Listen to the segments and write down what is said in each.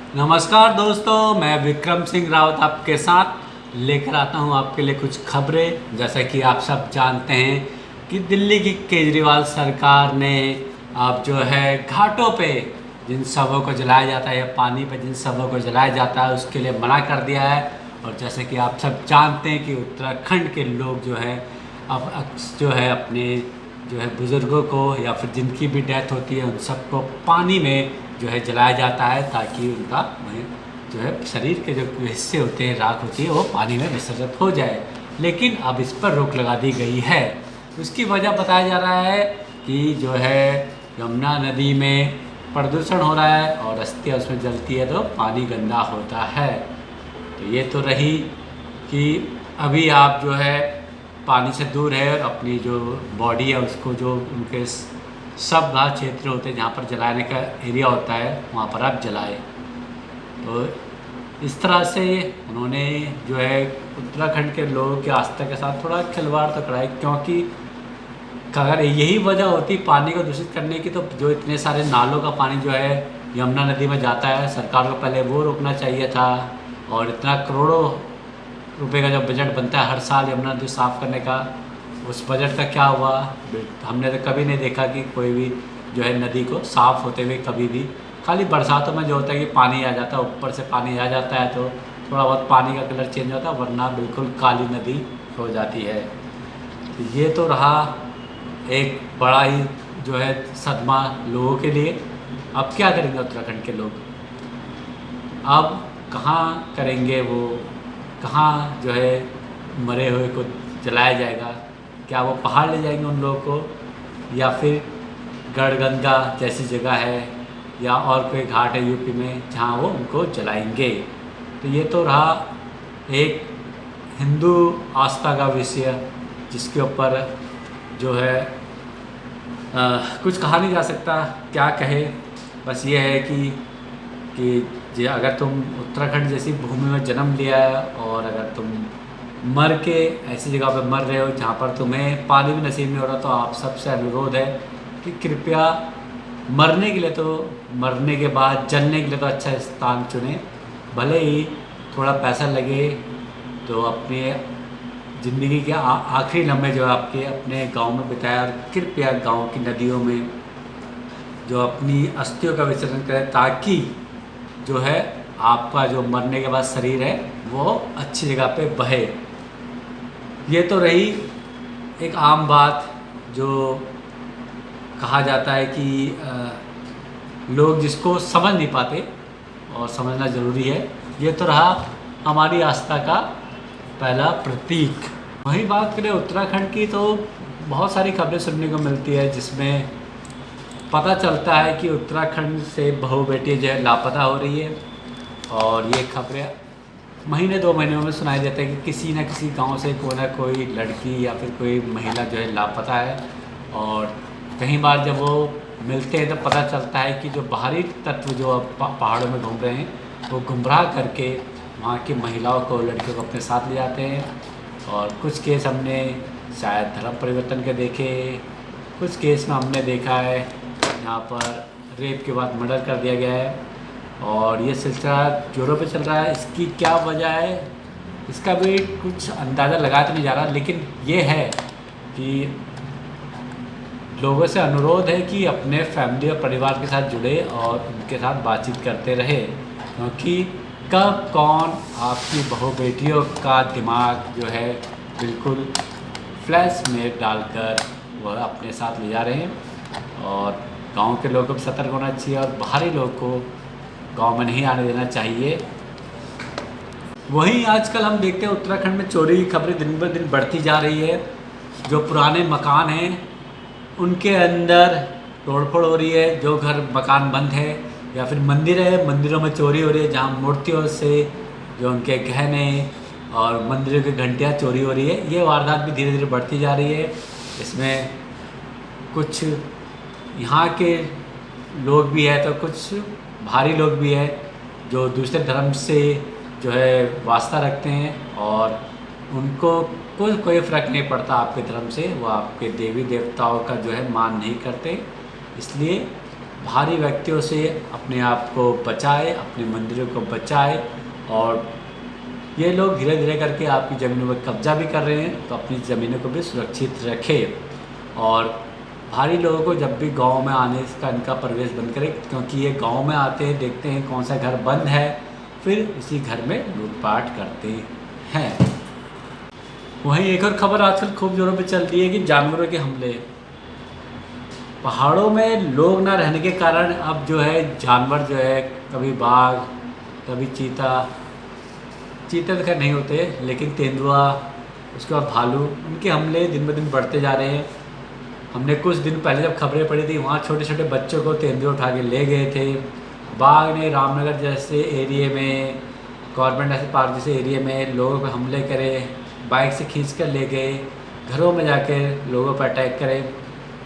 नमस्कार दोस्तों, मैं विक्रम सिंह रावत आपके साथ लेकर आता हूं आपके लिए कुछ खबरें। जैसा कि आप सब जानते हैं कि दिल्ली की केजरीवाल सरकार ने अब जो है घाटों पे जिन शवों को जलाया जाता है या पानी पे जिन शवों को जलाया जाता है उसके लिए मना कर दिया है। और जैसे कि आप सब जानते हैं कि उत्तराखंड के लोग जो है अब जो है अपने जो है बुज़ुर्गों को या फिर जिनकी भी डेथ होती है उन सबको पानी में जो है जलाया जाता है ताकि उनका जो है शरीर के जो हिस्से होते हैं, राख होती है, वो पानी में विसर्जित हो जाए। लेकिन अब इस पर रोक लगा दी गई है। उसकी वजह बताया जा रहा है कि जो है यमुना नदी में प्रदूषण हो रहा है और अस्थियाँ उसमें जलती है तो पानी गंदा होता है। तो ये तो रही कि अभी आप जो है पानी से दूर है और अपनी जो बॉडी है उसको जो उनके सब घाट क्षेत्र होते हैं जहाँ पर जलाने का एरिया होता है वहाँ पर आप जलाए। तो इस तरह से उन्होंने जो है उत्तराखंड के लोगों की आस्था के साथ थोड़ा खिलवाड़ तो कराई, क्योंकि अगर यही वजह होती पानी को दूषित करने की तो जो इतने सारे नालों का पानी जो है यमुना नदी में जाता है, सरकार को पहले वो रोकना चाहिए था। और इतना करोड़ों रुपए का जो बजट बनता है हर साल यमुना नदी साफ़ करने का, उस बजट का क्या हुआ? हमने तो कभी नहीं देखा कि कोई भी जो है नदी को साफ़ होते हुए कभी भी। खाली बरसातों में जो होता है कि पानी आ जाता है, ऊपर से पानी आ जाता है तो थोड़ा बहुत पानी का कलर चेंज होता है, वरना बिल्कुल काली नदी हो जाती है। तो ये तो रहा एक बड़ा ही जो है सदमा लोगों के लिए। अब क्या करेंगे उत्तराखंड के लोग? अब कहाँ करेंगे वो? कहाँ जो है मरे हुए को जलाया जाएगा? क्या वो पहाड़ ले जाएंगे उन लोगों को, या फिर गढ़गंगा जैसी जगह है या और कोई घाट है यूपी में जहाँ वो उनको जलाएंगे? तो ये तो रहा एक हिंदू आस्था का विषय जिसके ऊपर जो है कुछ कहा नहीं जा सकता। क्या कहे, बस ये है कि अगर तुम उत्तराखंड जैसी भूमि में जन्म लिया है और अगर तुम मर के ऐसी जगह पर मर रहे हो जहाँ पर तुम्हें पानी भी नसीब नहीं हो रहा, तो आप सबसे अनुरोध है कि कृपया मरने के लिए तो मरने के बाद जलने के लिए तो अच्छा स्थान चुनें। भले ही थोड़ा पैसा लगे तो अपने ज़िंदगी के आखिरी लम्हे जो है आपके अपने गांव में बिताया, और कृपया गांव की नदियों में जो अपनी अस्थियों का विसर्जन करें ताकि जो है आपका जो मरने के बाद शरीर है वो अच्छी जगह पे बहे। ये तो रही एक आम बात जो कहा जाता है कि लोग जिसको समझ नहीं पाते और समझना ज़रूरी है। ये तो रहा हमारी आस्था का पहला प्रतीक। वही बात करें उत्तराखंड की तो बहुत सारी खबरें सुनने को मिलती है जिसमें पता चलता है कि उत्तराखंड से बहू बेटी जो है लापता हो रही है। और ये खबरें महीने 2 महीनों में सुनाई देता है कि किसी न किसी गांव से कोई ना कोई लड़की या फिर कोई महिला जो है लापता है। और कई बार जब वो मिलते हैं तो पता चलता है कि जो बाहरी तत्व जो पहाड़ों में घूम रहे हैं वो गुमराह करके वहाँ की महिलाओं को, लड़कियों को अपने साथ ले जाते हैं। और कुछ केस हमने शायद धर्म परिवर्तन के देखे, कुछ केस में हमने देखा है यहाँ पर रेप के बाद मर्डर कर दिया गया है। और ये सिलसिला जोरों पे चल रहा है। इसकी क्या वजह है इसका भी कुछ अंदाज़ा लगाया तो नहीं जा रहा, लेकिन ये है कि लोगों से अनुरोध है कि अपने फैमिली और परिवार के साथ जुड़े और उनके साथ बातचीत करते रहे, क्योंकि कब कौन आपकी बहू बेटियों का दिमाग जो है बिल्कुल फ्लैश में डालकर वह अपने साथ ले जा रहे हैं। और गांव के लोगों को भी सतर्क होना चाहिए और बाहरी लोग को गांव में नहीं आने देना चाहिए। वहीं आजकल हम देखते हैं उत्तराखंड में चोरी की खबरें दिन ब दिन बढ़ती जा रही है। जो पुराने मकान हैं उनके अंदर तोड़फोड़ हो रही है, जो घर मकान बंद है या फिर मंदिर है, मंदिरों में चोरी हो रही है, जहाँ मूर्तियों से जो उनके गहने और मंदिरों की घंटियाँ चोरी हो रही है। ये वारदात भी धीरे धीरे बढ़ती जा रही है। इसमें कुछ यहाँ के लोग भी है तो कुछ भारी लोग भी है जो दूसरे धर्म से जो है वास्ता रखते हैं और उनको कोई फ़र्क नहीं पड़ता आपके धर्म से, वो आपके देवी देवताओं का जो है मान नहीं करते। इसलिए भारी व्यक्तियों से अपने आप को बचाए, अपने मंदिरों को बचाए। और ये लोग धीरे धीरे करके आपकी ज़मीनों पर कब्जा भी कर रहे हैं, तो अपनी ज़मीनों को भी सुरक्षित रखें। और भारी लोगों को जब भी गांव में आने का इनका प्रवेश बंद करें, क्योंकि ये गांव में आते हैं, देखते हैं कौन सा घर बंद है, फिर इसी घर में लूटपाट करते हैं। वहीं एक और खबर आजकल खूब जोरों पे चल रही है कि जानवरों के हमले। पहाड़ों में लोग ना रहने के कारण अब जो है जानवर जो है, कभी बाघ, कभी चीता तो खैर नहीं होते, लेकिन तेंदुआ, उसके बाद भालू, उनके हमले दिन ब दिन बढ़ते जा रहे हैं। हमने कुछ दिन पहले जब खबरें पड़ी थी, वहाँ छोटे छोटे बच्चों को तेंदुए उठा के ले गए थे। बाघ ने रामनगर जैसे एरिए में, गवर्नमेंट नेशनल पार्क जैसे एरिया में लोगों पर हमले करे, बाइक से खींच कर ले गए, घरों में जाकर लोगों पर अटैक करे।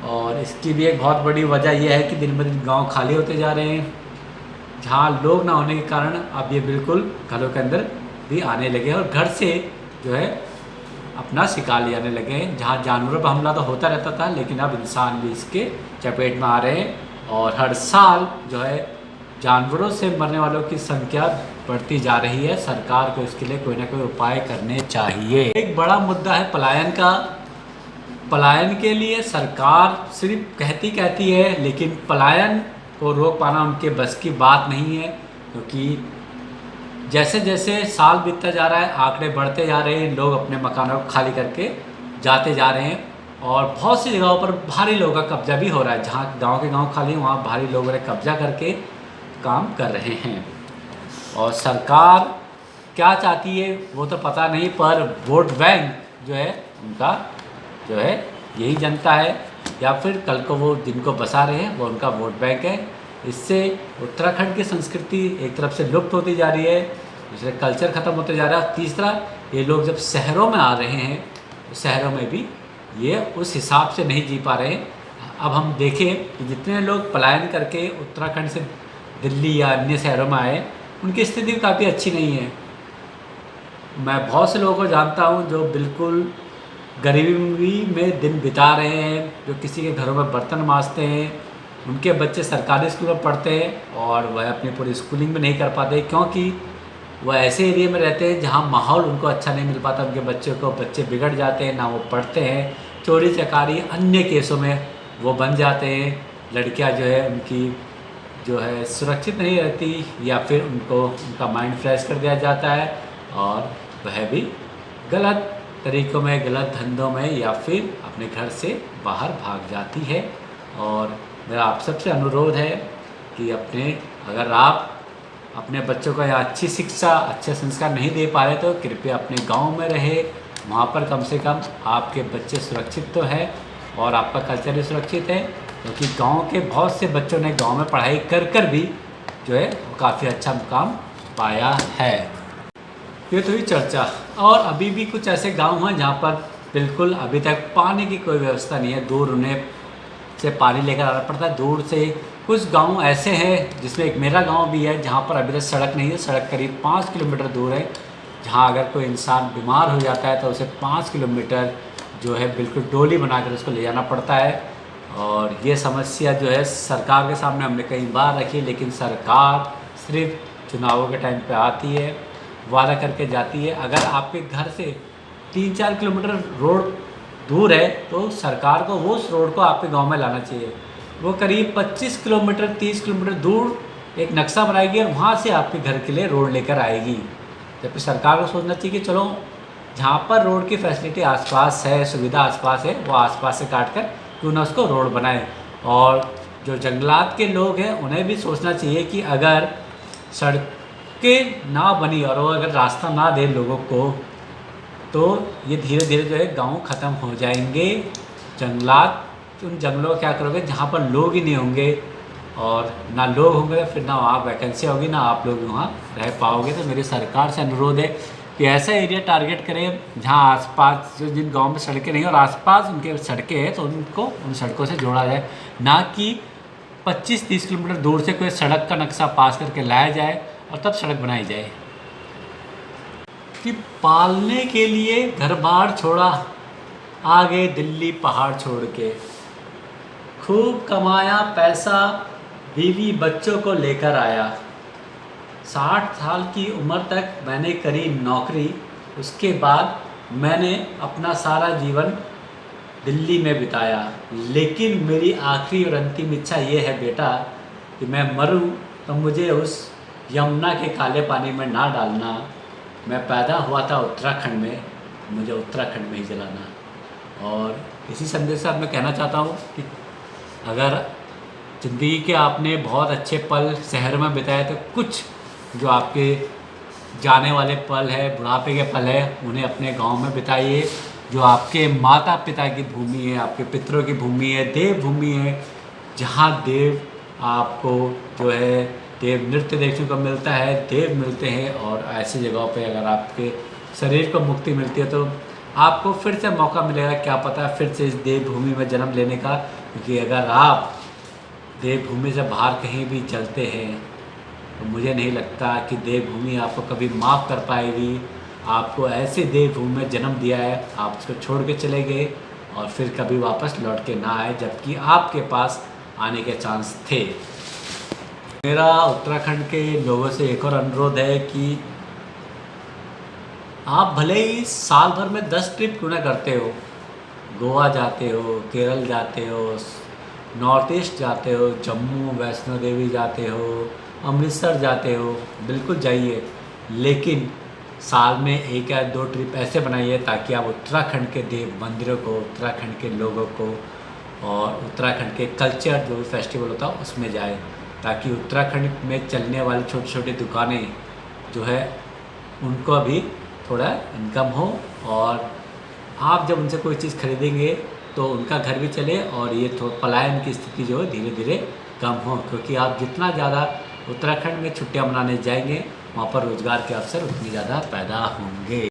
और इसकी भी एक बहुत बड़ी वजह यह है कि दिन ब दिन गाँव खाली होते जा रहे हैं, जहाँ लोग ना होने के कारण अब ये बिल्कुल घरों के अंदर भी आने लगे और घर से जो है अपना शिकार ले आने लगे हैं। जहाँ जानवरों पर हमला तो होता रहता था, लेकिन अब इंसान भी इसके चपेट में आ रहे हैं। और हर साल जो है जानवरों से मरने वालों की संख्या बढ़ती जा रही है। सरकार को इसके लिए कोई ना कोई उपाय करने चाहिए। एक बड़ा मुद्दा है पलायन का। पलायन के लिए सरकार सिर्फ कहती है, लेकिन पलायन को रोक पाना उनके बस की बात नहीं है, क्योंकि जैसे जैसे साल बीतता जा रहा है, आंकड़े बढ़ते जा रहे हैं, लोग अपने मकानों को खाली करके जाते जा रहे हैं। और बहुत सी जगहों पर भारी लोगों का कब्जा भी हो रहा है। जहाँ गांव के गांव खाली, वहाँ भारी लोगों ने कब्जा करके काम कर रहे हैं। और सरकार क्या चाहती है वो तो पता नहीं, पर वोट बैंक जो है उनका जो है यही जनता है, या फिर कल को वो जिनको बसा रहे हैं वो उनका वोट बैंक है। इससे उत्तराखंड की संस्कृति एक तरफ से लुप्त होती जा रही है, दूसरे कल्चर ख़त्म होते जा रहा है। तीसरा, ये लोग जब शहरों में आ रहे हैं तो शहरों में भी ये उस हिसाब से नहीं जी पा रहे हैं। अब हम देखें कि जितने लोग पलायन करके उत्तराखंड से दिल्ली या अन्य शहरों में आए, उनकी स्थिति काफ़ी अच्छी नहीं है। मैं बहुत से लोगों को जानता हूँ जो बिल्कुल गरीबी में दिन बिता रहे हैं, जो किसी के घरों में बर्तन मांजते हैं, उनके बच्चे सरकारी स्कूल में पढ़ते हैं और वह अपनी पूरी स्कूलिंग भी नहीं कर पाते, क्योंकि वह ऐसे एरिया में रहते हैं जहाँ माहौल उनको अच्छा नहीं मिल पाता। उनके बच्चे बिगड़ जाते हैं, ना वो पढ़ते हैं, चोरी चकारी अन्य केसों में वो बन जाते हैं। लड़कियाँ जो है उनकी जो है सुरक्षित नहीं रहती, या फिर उनको उनका माइंड फ्रेश कर दिया जाता है और वह भी गलत तरीक़ों में, गलत धंधों में, या फिर अपने घर से बाहर भाग जाती है। और मेरा आप सबसे अनुरोध है कि अगर आप अपने बच्चों को यहाँ अच्छी शिक्षा, अच्छे संस्कार नहीं दे पा रहे, तो कृपया अपने गांव में रहे। वहाँ पर कम से कम आपके बच्चे सुरक्षित तो है और आपका कल्चर भी सुरक्षित है, क्योंकि गांव के बहुत से बच्चों ने गांव में पढ़ाई कर भी जो है वो काफ़ी अच्छा मुकाम पाया है। ये तो ही चर्चा। और अभी भी कुछ ऐसे गांव हैं जहाँ पर बिल्कुल अभी तक पानी की कोई व्यवस्था नहीं है, दूर उन्हें से पानी लेकर आना पड़ता है दूर से। कुछ गांव ऐसे हैं, जिसमें एक मेरा गांव भी है, जहाँ पर अभी तक सड़क नहीं है। सड़क करीब 5 किलोमीटर दूर है, जहाँ अगर कोई इंसान बीमार हो जाता है तो उसे 5 किलोमीटर जो है बिल्कुल डोली बनाकर उसको ले जाना पड़ता है। और ये समस्या जो है सरकार के सामने हमने कई बार रखी, लेकिन सरकार सिर्फ चुनावों के टाइम पे आती है, वादा करके जाती है। अगर आपके घर से 3-4 किलोमीटर रोड दूर है तो सरकार को वो उस रोड को आपके गांव में लाना चाहिए। वो करीब 25 किलोमीटर 30 किलोमीटर दूर एक नक्शा बनाएगी और वहाँ से आपके घर के लिए रोड लेकर आएगी। जबकि सरकार को सोचना चाहिए कि चलो जहाँ पर रोड की फैसिलिटी आसपास है, सुविधा आसपास है, वो आसपास से काट कर क्यों ना उसको रोड बनाए। और जो जंगलात के लोग हैं उन्हें भी सोचना चाहिए कि अगर सड़कें ना बनी और वो अगर रास्ता ना दे लोगों को, तो ये धीरे धीरे जो है गाँव ख़त्म हो जाएंगे। जंगलात, उन जंगलों का क्या करोगे जहाँ पर लोग ही नहीं होंगे, और ना लोग होंगे फिर ना वहाँ वैकेंसी होगी, ना आप लोग वहाँ रह पाओगे। तो मेरी सरकार से अनुरोध है कि ऐसा एरिया टारगेट करें जहाँ आसपास जो जिन गांव में सड़कें नहीं और आसपास उनके सड़कें हैं, तो उनको उन सड़कों से जोड़ा जाए, ना कि 25-30 किलोमीटर दूर से कोई सड़क का नक्शा पास करके लाया जाए और तब सड़क बनाई जाए। कि पालने के लिए घर बार छोड़ा, आ गए दिल्ली पहाड़ छोड़ के, खूब कमाया पैसा, बीवी बच्चों को लेकर आया। 60 साल की उम्र तक मैंने करी नौकरी। उसके बाद मैंने अपना सारा जीवन दिल्ली में बिताया। लेकिन मेरी आखिरी और अंतिम इच्छा ये है बेटा कि मैं मरूं तो मुझे उस यमुना के काले पानी में ना डालना। मैं पैदा हुआ था उत्तराखंड में, मुझे उत्तराखंड में ही जलाना। और इसी संदेश से मैं कहना चाहता हूँ कि अगर ज़िंदगी के आपने बहुत अच्छे पल शहर में बिताए तो कुछ जो आपके जाने वाले पल है, बुढ़ापे के पल है, उन्हें अपने गांव में बिताइए। जो आपके माता पिता की भूमि है, आपके पितरों की भूमि है, देव भूमि है, जहाँ देव आपको जो है देव नृत्य देखने को मिलता है, देव मिलते हैं। और ऐसी जगहों पे अगर आपके शरीर को मुक्ति मिलती है तो आपको फिर से मौका मिलेगा, क्या पता फिर से इस देवभूमि में जन्म लेने का। क्योंकि अगर आप देवभूमि से बाहर कहीं भी चलते हैं तो मुझे नहीं लगता कि देवभूमि आपको कभी माफ़ कर पाएगी। आपको ऐसे देवभूमि में जन्म दिया है, आप उसको छोड़ के चले गए और फिर कभी वापस लौट के ना आए, जबकि आपके पास आने के चांस थे। मेरा उत्तराखंड के लोगों से एक और अनुरोध है कि आप भले ही साल भर में 10 ट्रिप क्यों ना करते हो, गोवा जाते हो, केरल जाते हो, नॉर्थ ईस्ट जाते हो, जम्मू वैष्णो देवी जाते हो, अमृतसर जाते हो, बिल्कुल जाइए। लेकिन साल में 1 या 2 ट्रिप ऐसे बनाइए ताकि आप उत्तराखंड के देव मंदिरों को, उत्तराखंड के लोगों को और उत्तराखंड के कल्चर जो भी फेस्टिवल होता है उसमें जाए, ताकि उत्तराखंड में चलने वाली छोटी छोटी दुकानें जो है उनको भी थोड़ा इनकम हो। और आप जब उनसे कोई चीज़ खरीदेंगे तो उनका घर भी चले और ये पलायन की स्थिति जो है धीरे धीरे कम हो। क्योंकि आप जितना ज़्यादा उत्तराखंड में छुट्टियां मनाने जाएंगे वहाँ पर रोज़गार के अवसर उतने ज़्यादा पैदा होंगे।